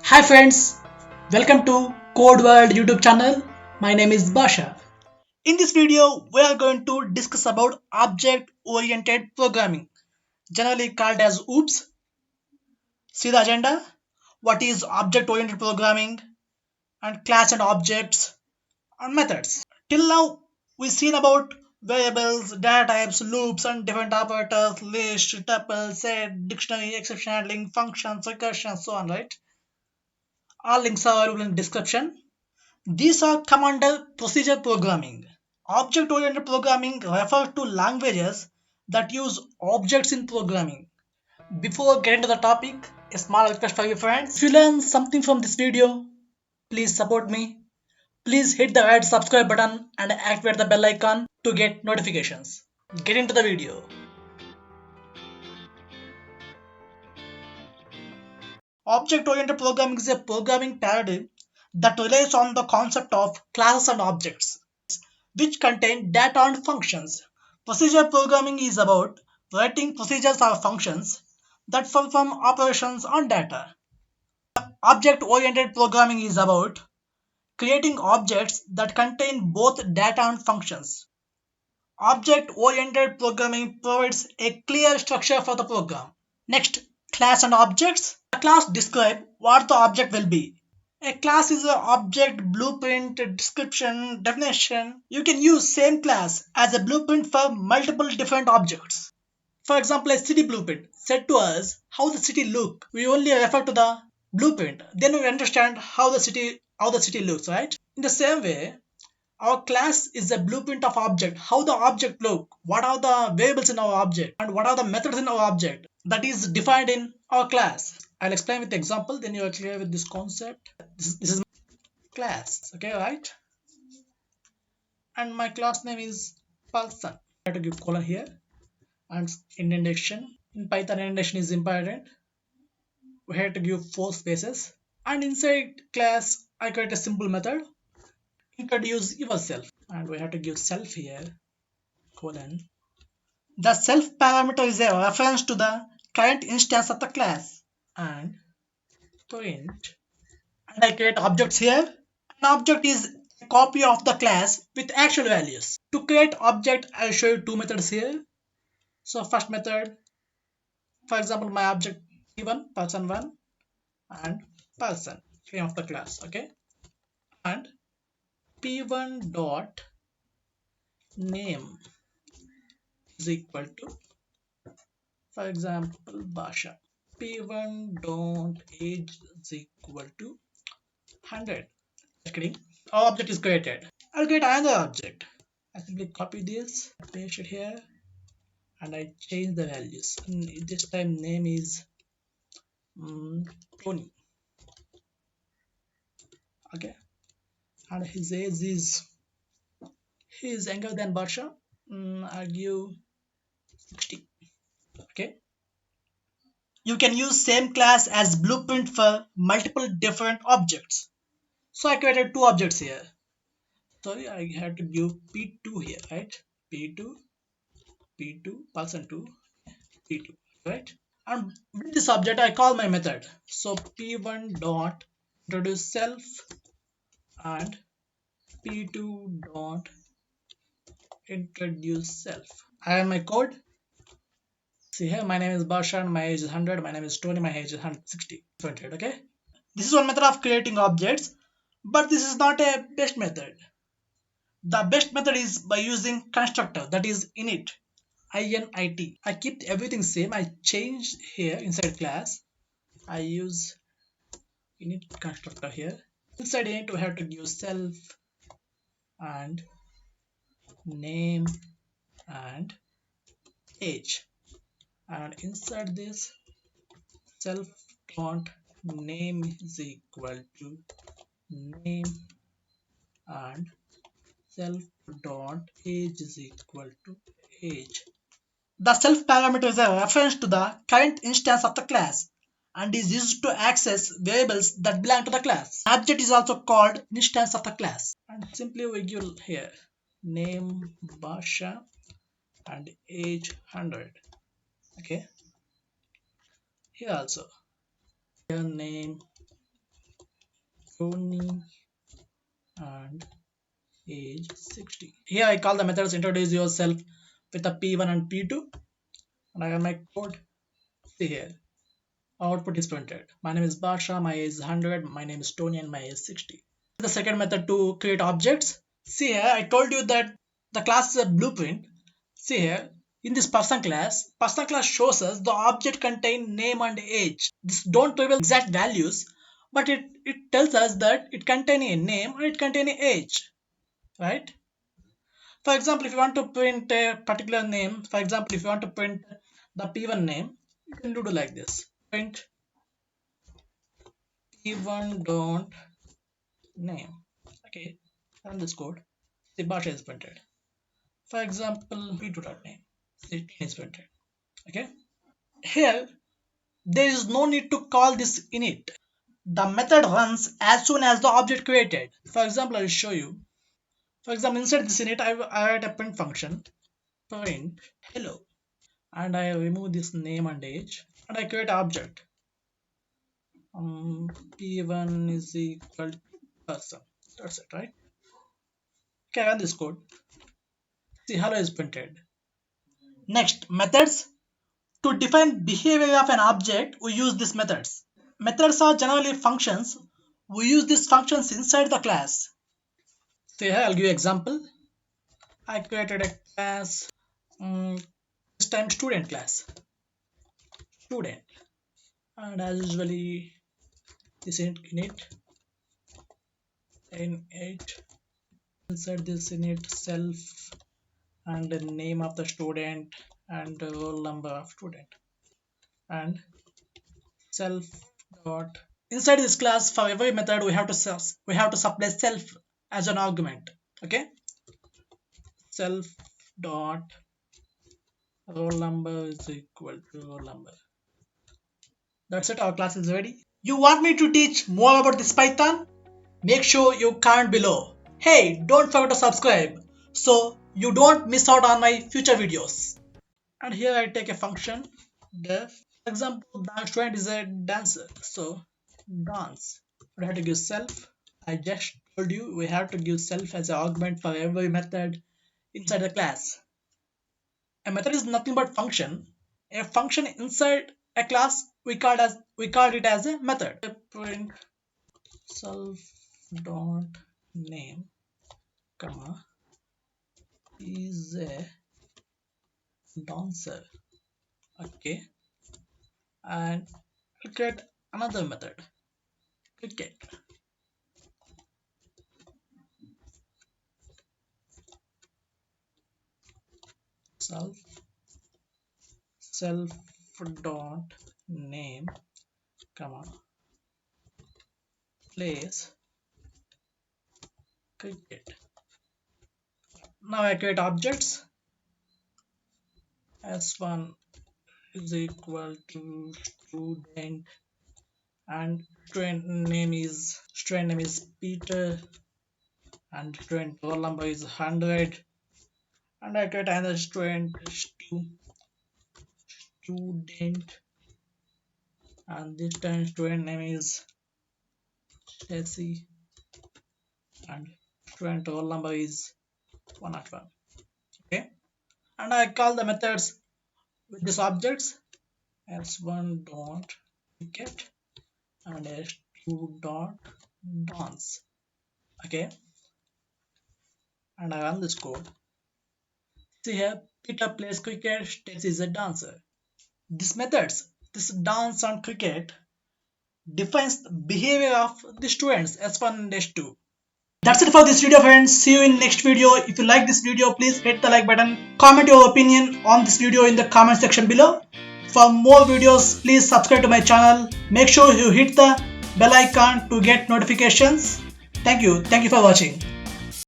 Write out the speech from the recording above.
Hi friends, welcome to Code World YouTube channel. My name is Basha. In this video, we are going to discuss about object-oriented programming, generally called as OOPS. See the agenda? What is object-oriented programming and class and objects and methods. Till now, we've seen about variables, data types, loops, and different operators, list, tuple, set, dictionary, exception handling, functions, recursion, so on, right? All links are available in the description. These are come under procedure programming. Object-oriented programming refers to languages that use objects in programming. Before getting to the topic, a small request for you friends. If you learn something from this video, please support me. Please hit the red subscribe button and activate the bell icon to get notifications. Get into the video. Object-oriented programming is a programming paradigm that relies on the concept of classes and objects, which contain data and functions. Procedure programming is about writing procedures or functions that perform operations on data. Object-oriented programming is about creating objects that contain both data and functions. Object-oriented programming provides a clear structure for the program. Next, class and objects. A class describes what the object will be. A class is an object, blueprint, description, definition. You can use same class as a blueprint for multiple different objects. For example, a city blueprint said to us how the city look. We only refer to the blueprint. Then we understand how the city looks, right? In the same way, our class is a blueprint of object, how the object look, what are the variables in our object, and what are the methods in our object that is defined in our class. I'll explain with example, then you are clear with this concept. This is my class, okay, right? And my class name is person. I have to give colon here and indentation. In Python, indentation is important. We have to give 4 spaces. And inside class, I create a simple method. Introduce yourself, and we have to give self here, colon. The self parameter is a reference to the current instance of the class, and print. And I create objects here. An object is a copy of the class with actual values. To create object, I'll show you 2 methods here. So first method, for example, my object p1 person1 and person, name of the class, okay? And p1 dot name is equal to, for example, basha. p1 dot age is equal to 100. Kidding. Our object is created. I'll create another object. I simply copy this, paste it here, and I change the values. And this time name is Tony. Okay, and his age is, he is younger than Barsha. I give 60. Okay. You can use same class as blueprint for multiple different objects. So I created 2 objects here. Sorry, I had to give P2 here, right? P2, P2, person 2, P2, right? And with this object, I call my method. So P1 dot introduce self and P2 dot introduce self. I have my code. See here, my name is Barsha and my age is 100. My name is Tony, my age is 160. Okay. This is one method of creating objects, but this is not a best method. The best method is by using constructor, that is init. init. I keep everything same. I change here inside class. I use init constructor here. Inside init we have to give self and name and age. And inside this, self dot name is equal to name and self dot age is equal to age. The self parameter is a reference to the current instance of the class and is used to access variables that belong to the class. Object is also called instance of the class. And simply we give here name Basha and age 100. Okay. Here also here name Tony and age 60. Here I call the methods introduce yourself with a P1 and P2, and I have my code. See here, output is printed. My name is Basha, my age is 100, my name is Tony, and my age is 60. The second method to create objects. See here, I told you that the class is a blueprint. See here, in this person class shows us the object contain name and age. This don't reveal exact values, but it tells us that it contain a name and it contain a age, right? For example, if you want to print a particular name, for example, if you want to print the P1 name, you can do it like this. Print P1 dot name. Okay, run this code. The basha is printed. For example, P2 dot name. The is printed. Okay. Here, there is no need to call this init. The method runs as soon as the object created. For example, I will show you. For example, inside this init, I write a print function, print hello, and I remove this name and age, and I create an object. P1 is equal to person. That's it, right? Okay, run this code. See, hello is printed. Next, methods. To define behavior of an object, we use these methods. Methods are generally functions. We use these functions inside the class. So here I'll give you an example. I created a class, this time student class. Student. And as usually, this init inside this init self and the name of the student and the roll number of student and self dot inside this class. For every method we have to supply self as an argument. Okay, self dot roll number is equal to roll number. That's it, our class is ready. You want me to teach more about this Python? Make sure you comment below. Hey, don't forget to subscribe so you don't miss out on my future videos. And here I take a function def. For example, the student is a dancer, so dance. We have to give self. I just told you we have to give self as an argument for every method inside the class. A method is nothing but function. A function inside a class we call it as a method. Print self dot name comma is a dancer. Okay, and I'll create another method, cricket. Self dot name comma place cricket. Now I create objects. S1 is equal to student and student name is Peter and student roll number is 100, and I create another student and this time student name is Stacy and student roll number is 101. Okay, and I call the methods with these objects s1 dot get and s2 dot dance. Okay, and I run this code. See here, Peter plays cricket, Stacy is a dancer. These methods, this dance and cricket, defines the behavior of the students s1 and s2. That's it for this video, friends. See you in next video. If you like this video, please hit the like button. Comment your opinion on this video in the comment section below. For more videos, please subscribe to my channel. Make sure you hit the bell icon to get notifications. Thank you. Thank you for watching.